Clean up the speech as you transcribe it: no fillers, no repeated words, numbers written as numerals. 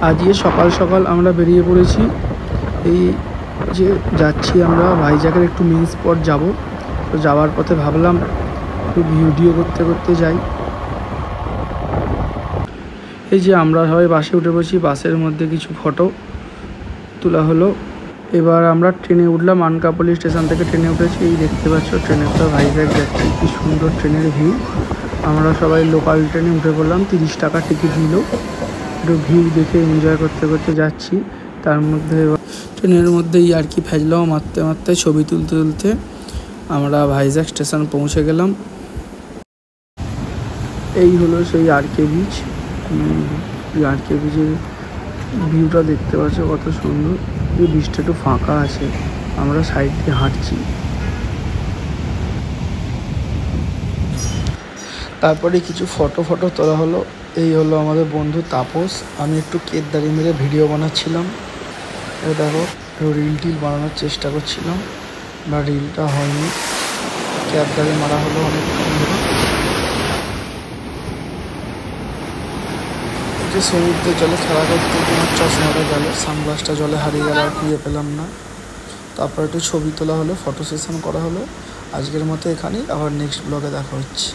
আজকে সকাল সকাল আমরা বেরিয়ে পড়েছি। এই যে যাচ্ছি আমরা ভাইজ্যাগের একটু মেন স্পট যাব। তো যাওয়ার পথে ভাবলাম একটু ভিডিও করতে করতে যাই। এই যে আমরা সবাই বাসে উঠে পড়েছি, বাসের মধ্যে কিছু ফটো তোলা হলো। এবার আমরা ট্রেনে উঠলাম, আনকাপল্লি স্টেশন থেকে ট্রেনে উঠেছি। এই দেখতে পাচ্ছ ট্রেনেরটা ভাইজ্যাগ যাচ্ছি, কি সুন্দর ট্রেনের ভিউ। আমরা সবাই লোকাল ট্রেনে উঠে পড়লাম, 30 টাকা টিকিট নিল। একটু ভিউ দেখে এনজয় করতে করতে যাচ্ছি। তার মধ্যে ট্রেনের মধ্যেই আর কি ফেজলাও মারতে মারতে ছবি তুলতে তুলতে আমরা ভাইজ্যাগ স্টেশন পৌঁছে গেলাম। এই হলো সেই আরকে বিচ। আরকে বিচের ভিউটা দেখতে পাচ্ছ কত সুন্দর। এই বিচটা একটু ফাঁকা আছে, আমরা সাইড দিয়ে হাঁটছি। তারপরে কিছু ফটো তোলা হলো। এই হলো আমাদের বন্ধু তাপস। আমি একটু কেদারি মেরে ভিডিও বানাচ্ছিলাম। ও দেখো রিল বানানোর চেষ্টা করছিলাম, বা রিলটা হয়নি। কেদারি মারা হলো অনেক ধরে। যে সমুদ্রের জলে খেলা করতে তোমার চশমাটা গেল, সানগ্লাসটা জলে হারিয়ে গেল, আর খুঁজে পেলাম না। তারপর একটু ছবি তোলা হলো, ফটো সেশন করা হলো। আজকের মতো এখানেই, আবার নেক্সট ব্লগে দেখা হচ্ছে।